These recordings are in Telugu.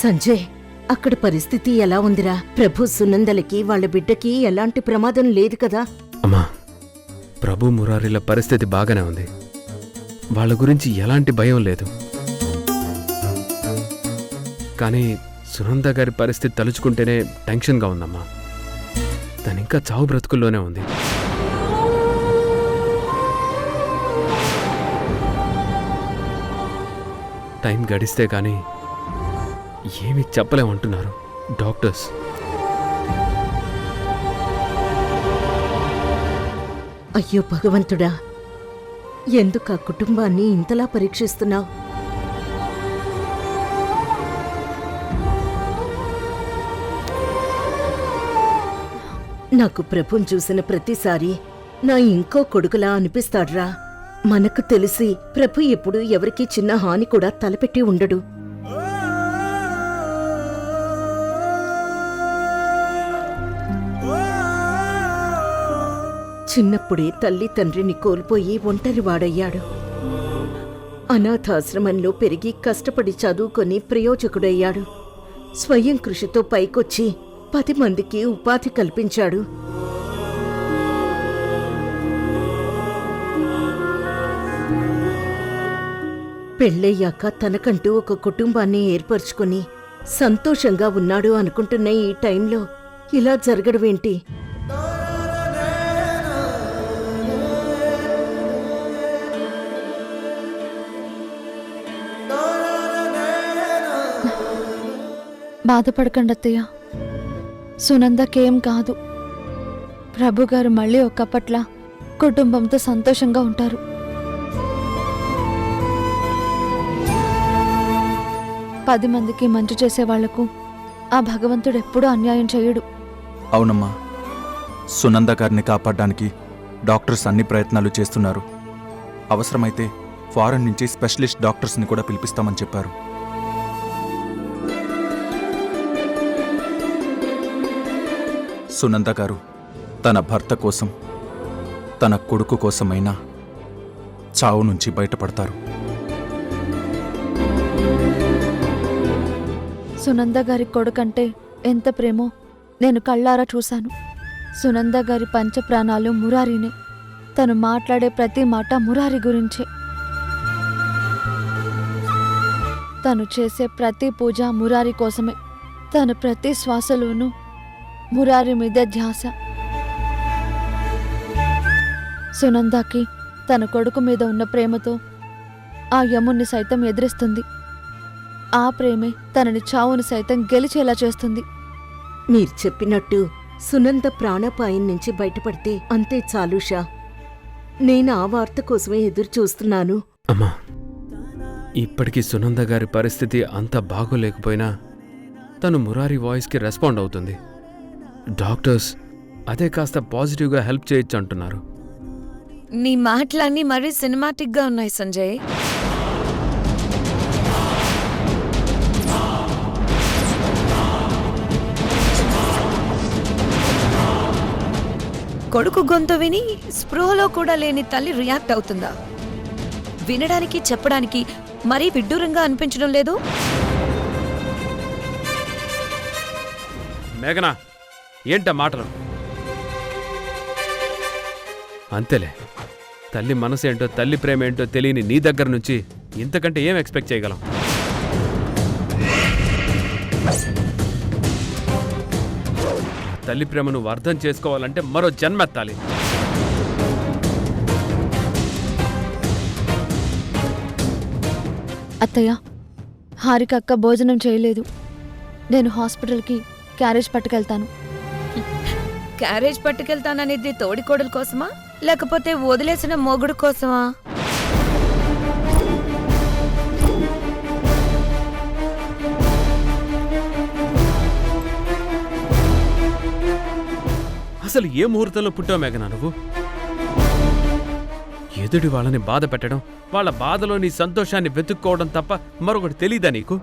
సంజయ్, అక్కడ పరిస్థితి ఎలా ఉందిరా? ప్రభు సునందలకి వాళ్ళ బిడ్డకి ఎలాంటి ప్రమాదం లేదు కదా? అమ్మా, ప్రభు మురారిల పరిస్థితి బాగానే ఉంది. వాళ్ళ గురించి ఎలాంటి భయం లేదు. కానీ సునంద గారి పరిస్థితి తలుచుకుంటేనే టెన్షన్గా ఉందమ్మా. తనింకా చావు బ్రతుకుల్లోనే ఉంది. టైం గడిస్తే కానీ ఏమీ చెప్పలేమంటున్నారు డాక్టర్స్. అయ్యో భగవంతుడా, ఎందుకు ఆ కుటుంబాన్ని ఇంతలా పరీక్షిస్తున్నావు? నాకు ప్రభుని చూసిన ప్రతిసారి నా ఇంకో కొడుకులా అనిపిస్తాడ్రా. మనకు తెలిసి ప్రభు ఎప్పుడు ఎవరికీ చిన్న హాని కూడా తలపెట్టి ఉండడు. చిన్నప్పుడే తల్లి తండ్రిని కోల్పోయి ఒంటరివాడయ్యాడు. అనాథాశ్రమంలో పెరిగి కష్టపడి చదువుకొని ప్రయోజకుడయ్యాడు. స్వయం కృషితో పైకొచ్చి 10 మందికి ఉపాధి కల్పించాడు. పెళ్ళయ్యాక తనకంటూ ఒక కుటుంబాన్ని ఏర్పరచుకుని సంతోషంగా ఉన్నాడు అనుకుంటున్న ఈ టైంలో ఇలా జరగడమేంటి? బాధపడకండి అత్తయ్య, సునందకేం కాదు. ప్రభుగారు మళ్ళీ ఒక్కప్పట్లా కుటుంబంతో సంతోషంగా ఉంటారు. పది మందికి మంచి చేసే వాళ్లకు ఆ భగవంతుడు ఎప్పుడూ అన్యాయం చేయడు. అవునమ్మా, సునంద గారిని కాపాడడానికి డాక్టర్స్ అన్ని ప్రయత్నాలు చేస్తున్నారు. అవసరమైతే ఫారెన్ నుంచి స్పెషలిస్ట్ డాక్టర్స్ని కూడా పిలిపిస్తామని చెప్పారు. సునంద గారు తన భర్త కోసం, తన కొడుకు కోసమైనా చావు నుంచి బయటపడతారు. సునంద గారి కొడుకంటే ఎంత ప్రేమో నేను కళ్ళారా చూశాను. సునంద గారి పంచప్రాణాలు మురారినే. తను మాట్లాడే ప్రతి మాట మురారి గురించే. తను చేసే ప్రతి పూజ మురారి కోసమే. తన ప్రతి శ్వాసలోనూ మురారి మీద ధ్యాస. సునందకి తన కొడుకు మీద ఉన్న ప్రేమతో ఆ యముణ్ణి సైతం ఎదిరిస్తుంది. ఆ ప్రేమే తనని చావుని సైతం గెలిచేలా చేస్తుంది. మీరు చెప్పినట్టు సునంద ప్రాణాపాయం నుంచి బయటపడితే అంతే చాలుషా. నేను ఆ వార్త కోసమే ఎదురు చూస్తున్నాను. అమ్మా, ఇప్పటికీ సునంద గారి పరిస్థితి అంత బాగోలేకపోయినా తను మురారి వాయిస్కి రెస్పాండ్ అవుతుంది. డాక్టర్స్ అదే కాస్త పాజిటివ్గా హెల్ప్ చేయొచ్చు అంటున్నారు. నీ మాటలన్నీ మరీ సినిమాటిక్గా ఉన్నాయి సంజయ్. కొడుకు గొంతు విని స్పృహలో కూడా లేని తల్లి రియాక్ట్ అవుతుందా? వినడానికి చెప్పడానికి మరీ విడ్డూరంగా అనిపించడం లేదు? మేఘనా, ఏంట మాటలు? అంతేలే, తల్లి మనసేంటో తల్లి ప్రేమ ఏంటో తెలియని నీ దగ్గర నుంచి ఇంతకంటే ఏం ఎక్స్పెక్ట్ చేయగలం? తల్లి ప్రేమ నువ్వు అర్థం చేసుకోవాలంటే మరో జన్మెత్తాలి. అత్తయ్య, హారిక అక్క భోజనం చేయలేదు. నేను హాస్పిటల్కి క్యారేజ్ పట్టుకెళ్తాను. క్యారేజ్ పట్టుకెళ్తాననేది తోడికోడల కోసమా లేకపోతే వదిలేసిన మొగుడు కోసమా? అసలు ఏ ముహూర్తంలో పుట్టావు మేఘనా నువ్వు? ఎదుటి వాళ్ళని బాధ పెట్టడం, వాళ్ళ బాధలో నీ సంతోషాన్ని వెతుక్కోవడం తప్ప మరొకటి తెలీదా నీకు?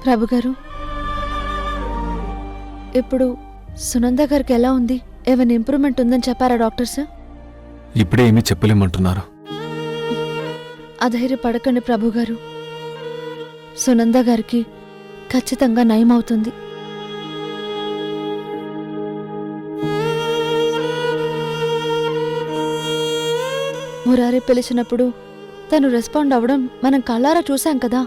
ప్రభు గారు, ఇప్పుడు సునంద గారికి ఎలా ఉంది? ఏమైనా ఇంప్రూవ్మెంట్ ఉందని చెప్పారా డాక్టర్స్? ఇప్పుడే ఏమీ చెప్పలేమంటున్నారు. అధైర్యపడకండి ప్రభు గారు, సునంద గారికి ఖచ్చితంగా నయమవుతుంది. మురారి పిలిచినప్పుడు తను రెస్పాండ్ అవ్వడం మనం కళ్ళారా చూశాం కదా.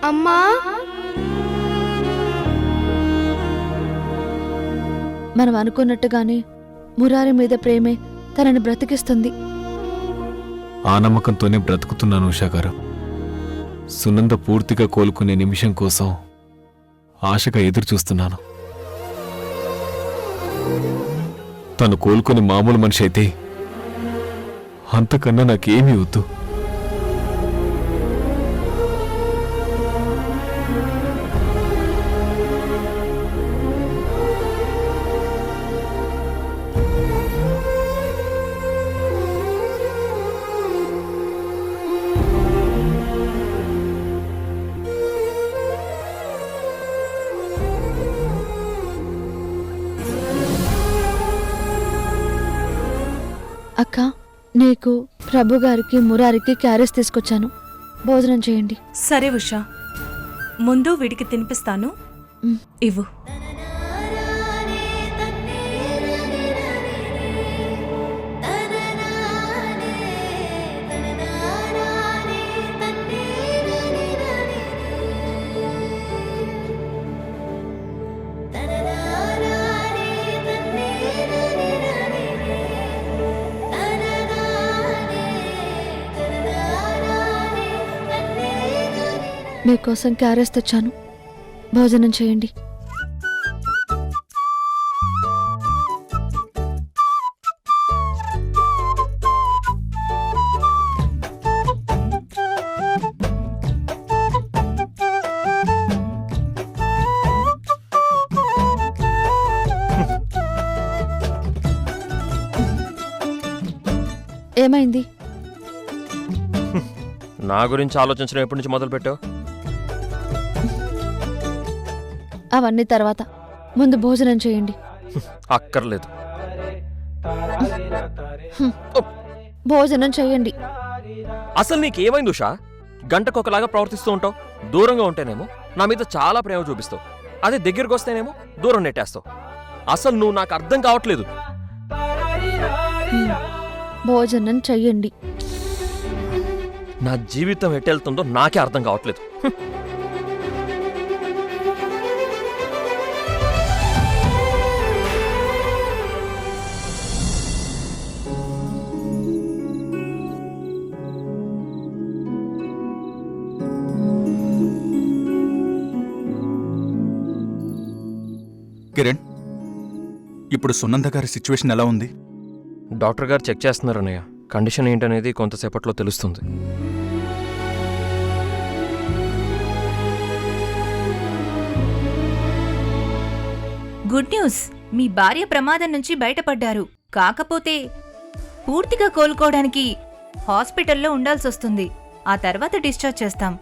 అమ్మా, మనం అనుకున్నట్టుగానే మురారి మీద ప్రేమే తనని బ్రతికిస్తుంది. ఆ నమ్మకంతోనే బ్రతుకుతున్నాను ఉషా గారు. సునంద పూర్తిగా కోలుకునే నిమిషం కోసం ఆశగా ఎదురుచూస్తున్నాను. తను కోలుకునే మామూలు మనిషి అయితే అంతకన్నా నాకేమీ వద్దు. అక్క, నీకు ప్రభు గారికి మురారికి క్యారేజ్ తీసుకొచ్చాను, భోజనం చేయండి. సరే ఉషా, ముందు వీడికి తినిపిస్తాను. మ్. ఇవ్వు. మీకోసం క్యారేజ్ తెచ్చాను, భోజనం చేయండి. ఏమైంది? నా గురించి ఆలోచించడం ఎప్పటి నుంచి మొదలు పెట్టావు? అవన్నీ తర్వాత, ముందు భోజనం చేయండి. అక్కర్లేదు. భోజనం చేయండి. అసలు నీకేమైంది ఉషా? గంటకొకలాగా ప్రవర్తిస్తూ ఉంటావు. దూరంగా ఉంటేనేమో నా మీద చాలా ప్రేమ చూపిస్తావు, అదే దగ్గరికి వస్తేనేమో దూరం నెట్టేస్తావు. అసలు నువ్వు నాకు అర్థం కావట్లేదు. భోజనం చెయ్యండి. నా జీవితం ఎట్టెళ్తుందో నాకే అర్థం కావట్లేదు. కిరణ్, ఇప్పుడు సునంద గారి సిచ్యువేషన్ ఎలా ఉంది? డాక్టర్ గారు చెక్ చేస్తున్నారు అన్నయ్య. కండిషన్ ఏంటనేది కొంతసేపట్లో తెలుస్తుంది. గుడ్ న్యూస్, మీ భార్య ప్రమాదం నుంచి బయటపడ్డారు. కాకపోతే పూర్తిగా కోలుకోవడానికి హాస్పిటల్లో ఉండాల్సొస్తుంది. ఆ తర్వాత డిశ్చార్జ్ చేస్తాం.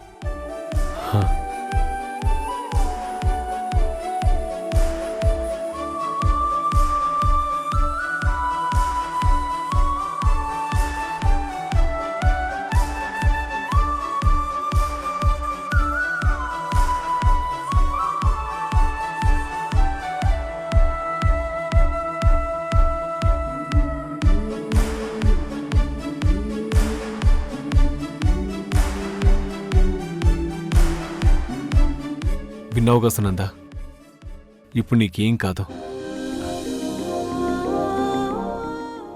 విన్నావుగా సునంద, ఇప్పుడు నీకేం కాదు.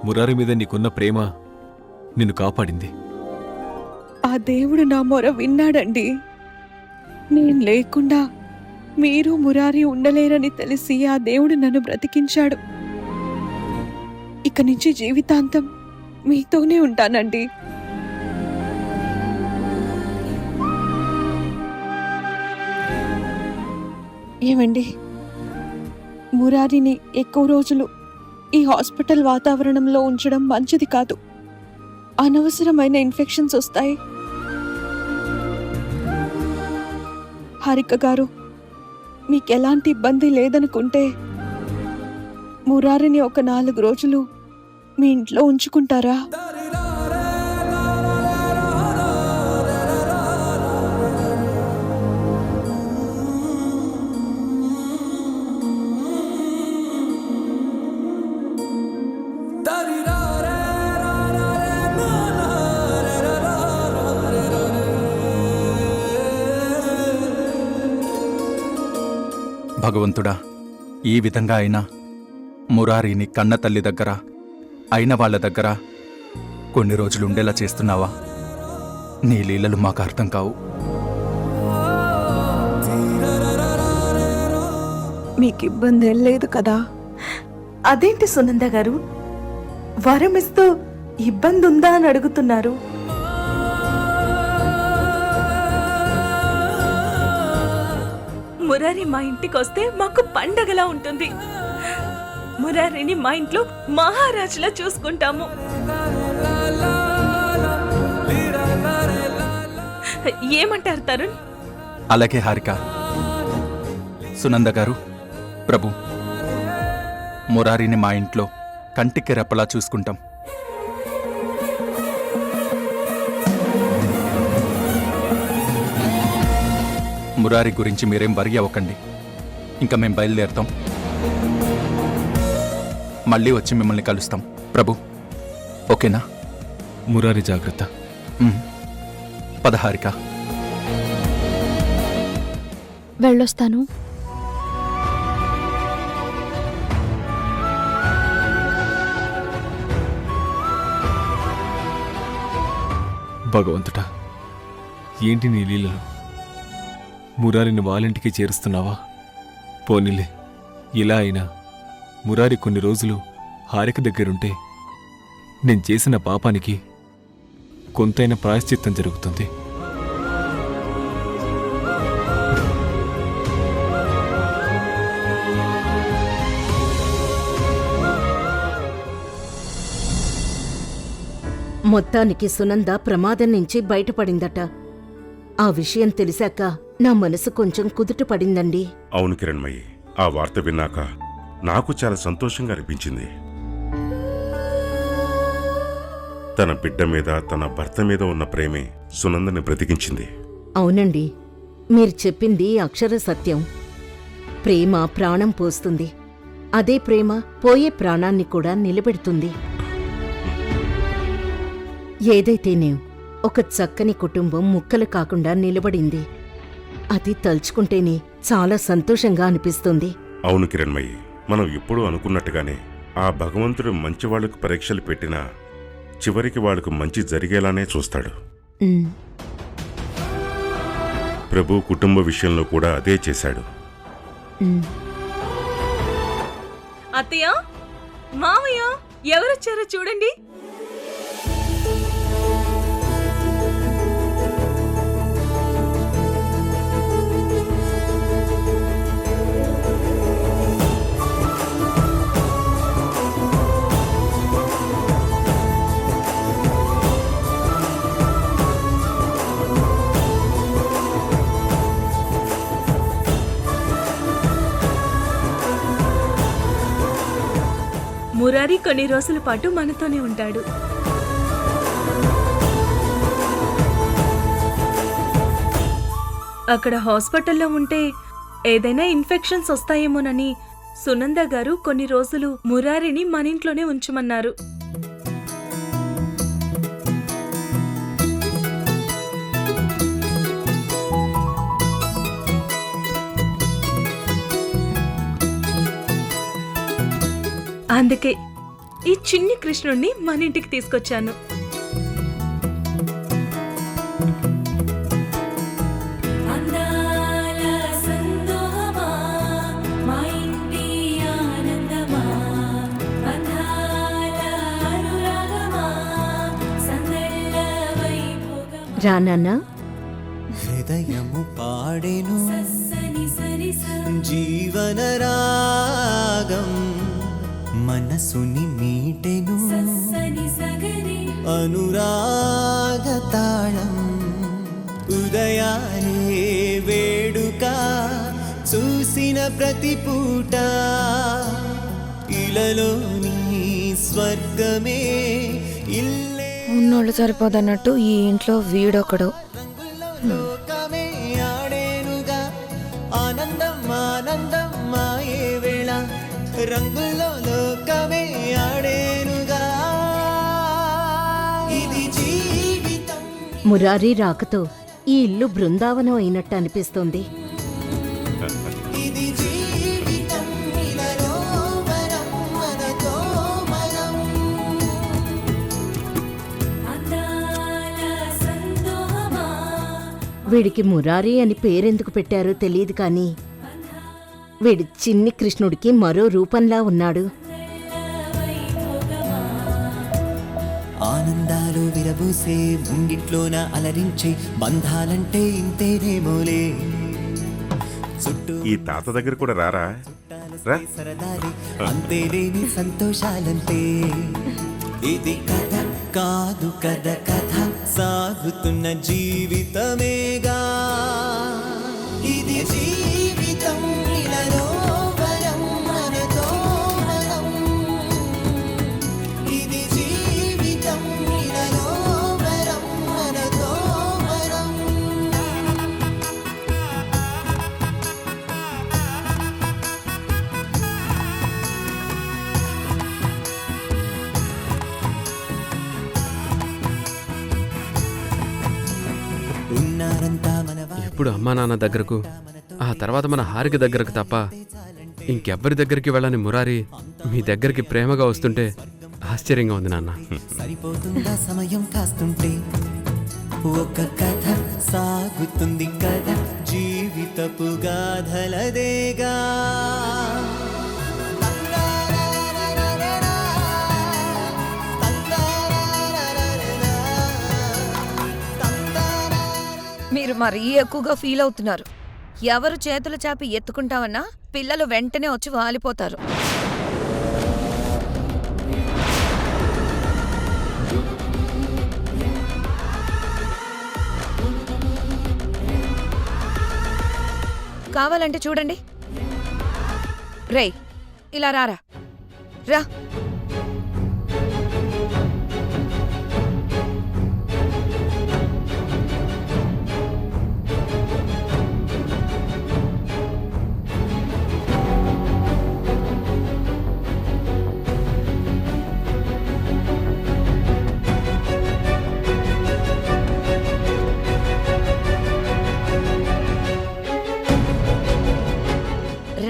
మురారి మీద నీకున్న ప్రేమ నిన్ను కాపాడింది. ఆ దేవుడు నా మొర విన్నాడండి. నేను లేకుండా మీరు మురారి ఉండలేరని తెలిసి ఆ దేవుడు నన్ను బ్రతికించాడు. ఇక నుంచి జీవితాంతం మీతోనే ఉంటానండి. ఏమండి, మురారిని ఎక్కువ రోజులు ఈ హాస్పిటల్ వాతావరణంలో ఉంచడం మంచిది కాదు. అనవసరమైన ఇన్ఫెక్షన్స్ వస్తాయి. హారిక గారు, మీకెలాంటి ఇబ్బంది లేదనుకుంటే మురారిని ఒక 4 రోజులు మీ ఇంట్లో ఉంచుకుంటారా? భగవంతుడా, ఈ విధంగా అయినా మురారిని కన్న తల్లి దగ్గర అయిన వాళ్ళ దగ్గర కొన్ని రోజులు ఉండేలా చేస్తున్నావా? నీ లీలలు మాకు అర్థం కావు. మీకు ఇబ్బంది ఏం లేదు కదా? అదేంటి సునంద గారు, వరం ఇస్తూ ఇబ్బంది ఉందా అని అడుగుతున్నారు? మురారి మా ఇంటికి వస్తే మాకు పండగలా ఉంటుంది. మురారిని మా ఇంట్లో మహారాజులా చూసుకుంటాము. ఏమంటారు తరుణ్? అలాగే హారిక. సునంద గారు, ప్రభు, మురారిని మా ఇంట్లో కంటికి రెప్పలా చూసుకుంటాం. మురారి గురించి మీరేం వరి అవ్వకండి. ఇంకా మేం బయలుదేరుతాం. మళ్ళీ వచ్చి మిమ్మల్ని కలుస్తాం. ప్రభు, ఓకేనా? మురారి జాగ్రత్త. పద హారిక. వెళ్ళొస్తాను. భగవంతుడా, ఏంటి నీ లీలలు? మురారిని వాళ్ళింటికి చేరుస్తున్నావా? పోనీలే, ఇలా అయినా మురారి కొన్ని రోజులు హారిక దగ్గరుంటే నేను చేసిన పాపానికి కొంతైనా ప్రాయశ్చిత్తం జరుగుతుంది. మొత్తానికి సునంద ప్రమాదం నుంచి బయటపడిందట. ఆ విషయం తెలిసాక నా మనసు కొంచెం కుదుట పడిందండి. అవును కిరణ్మయి, ఆ వార్త విన్నాక నాకు చాలా సంతోషంగా అనిపించింది. తన బిడ్డ మీద, తన భర్త మీద ఉన్న ప్రేమే సునందని బ్రతికించింది. అవునండి, మీరు చెప్పింది అక్షర సత్యం. ప్రేమ ప్రాణం పోస్తుంది. అదే ప్రేమ పోయే ప్రాణాన్ని కూడా నిలబెడుతుంది. ఏదైతేనేం ఒక చక్కని కుటుంబం ముక్కలు కాకుండా నిలబడింది. అది తలుచుకుంటేనే చాలా సంతోషంగా అనిపిస్తుంది. అవును కిరణ్మయి, మనం ఎప్పుడూ అనుకున్నట్టుగానే ఆ భగవంతుడు మంచి వాళ్లకు పరీక్షలు పెట్టినా చివరికి వాళ్లకు మంచి జరిగేలానే చూస్తాడు. ఉమ్, ప్రభు కుటుంబ విషయంలో కూడా అదే చేశాడు. ఉమ్. అత్తయ్య, మావయ్య, ఎవరొచ్చారో చూడండి. మురారి కొన్ని రోజుల పాటు మనతోనే ఉంటాడు. అక్కడ హాస్పిటల్లో ఉంటే ఏదైనా ఇన్ఫెక్షన్స్ వస్తాయేమోనని సునంద గారు కొన్ని రోజులు మురారిని మన ఇంట్లోనే ఉంచమన్నారు. అందుకే ఈ చిన్ని కృష్ణుణ్ణి మన ఇంటికి తీసుకొచ్చాను. రానా హృదయము పాడెను జీవన రాగం, మనసుని మీటెను అనురాగ తాళం, ఉదయానే వేడుక చూసిన ప్రతి పూట ఇలలోని స్వర్గమే ఇల్లే ఉన్నోళ్ళు సరిపోదన్నట్టు ఈ ఇంట్లో వీడొకడు. లోకమే ఆడేనుగా ఆనందం ఆనందం మాయే వేళ రంగుల్లో లోకమే ఆడేనుగా ఇది జీవితం. మురారి రాకతో ఈ ఇల్లు బృందావనం అయినట్టు అనిపిస్తోంది. ఇది జీవితం ఇలలో వరం మనతో మనం. వీడికి మురారి అని పేరెందుకు పెట్టారో తెలియదు కానీ వీడి చిన్ని కృష్ణుడికి మరో రూపంలా ఉన్నాడు. ఆనందాలు విరబూసే ముంగిట్లోన అలరించే బంధాలంటే ఇంతేనేమోలే. చుట్టూ ఈ తాత దగ్గర కూడా రారా? రా. సరదాలే అంతేలేని సంతోషాలంటే. ఇది కథ కాదు కథ కథ సాగుతున్న జీవితమేగా. ఇది జీవితం ఇలలో వరం మనతో మనం. ఇది జీవితం ఇలలో వరం మనతో మనం. ఉన్నారంతా మన ఇప్పుడు అమ్మా నాన్న దగ్గరకు, ఆ తర్వాత మన హారిక దగ్గరకు తప్ప ఇంకెవ్వరి దగ్గరికి వెళ్ళని మురారి మీ దగ్గరికి ప్రేమగా వస్తుంటే ఆశ్చర్యంగా ఉంది నాన్న. సరిపోతుందా సమయం కాస్తుంటే ఒక కథ సాగుతుంది కదా జీవితపు గాథలదేగా. మీరు మరీ ఎక్కువగా ఫీల్ అవుతున్నారు. ఎవరు చేతులు చాపి ఎత్తుకుంటామన్నా పిల్లలు వెంటనే వచ్చి వాలిపోతారు. కావాలంటే చూడండి. రేయ్, ఇలా రారా, రా.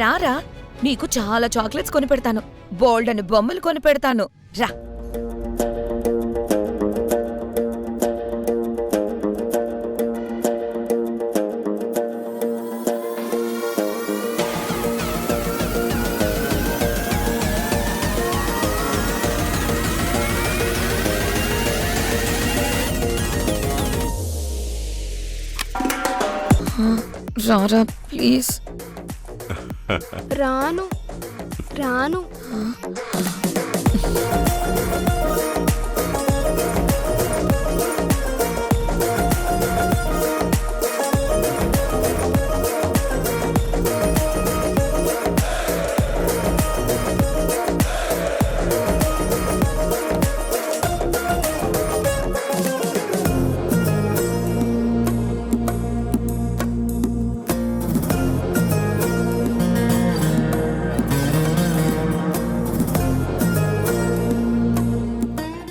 రారా, నీకు చాలా చాక్లెట్స్ కొని పెడతాను, బోల్డ్ అని బొమ్మలు కొని పెడతాను, రా. రారా ప్లీజ్. రాను రాను.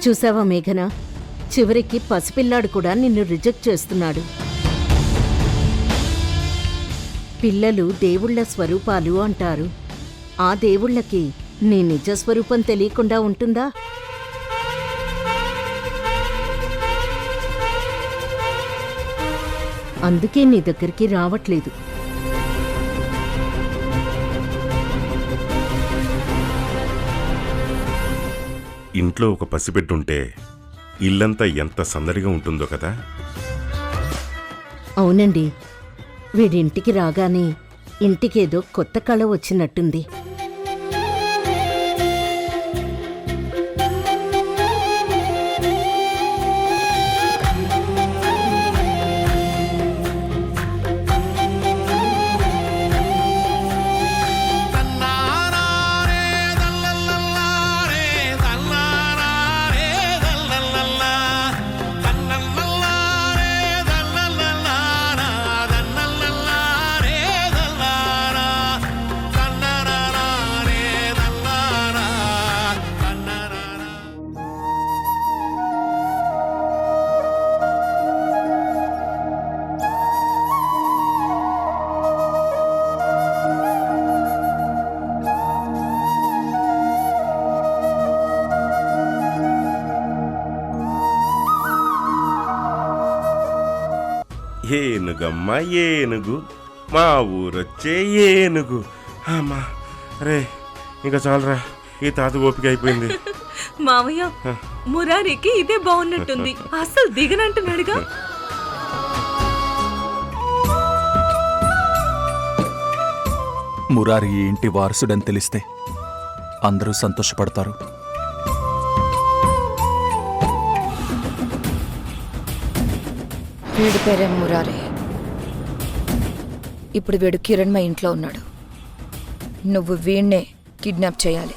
చూసావా మేఘన, చివరికి పసిపిల్లాడు కూడా నిన్ను రిజెక్ట్ చేస్తున్నాడు. పిల్లలు దేవుళ్ళ స్వరూపాలు అంటారు. ఆ దేవుళ్ళకి నీ నిజ స్వరూపం తెలియకుండా ఉంటుందా? అందుకే నీ దగ్గరికి రావట్లేదు. ఇంట్లో ఒక పసిబిడ్డుంటే ఇల్లంతా ఎంత సందడిగా ఉంటుందో కదా. అవునండి, వీడింటికి రాగానే ఇంటికేదో కొత్త కళ వచ్చినట్టుంది. ఏనుగమ్మ ఏనుగు, మా ఊరొచ్చే ఏనుగు. అమ్మా రే, ఇంకా చాలరా, ఈ తాత ఓపిక అయిపోయింది. మావయ్య, మురారికి ఇదే బాగున్నట్టుంది. అసలు దిగనంటున్నాడుగా. మురారి ఈ ఇంటి వారసుడని తెలిస్తే అందరూ సంతోషపడతారు. వీడి పేరేం మురారి. ఇప్పుడు వీడు కిరణ్ మా ఇంట్లో ఉన్నాడు. నువ్వు వీణ్ణే కిడ్నాప్ చేయాలి.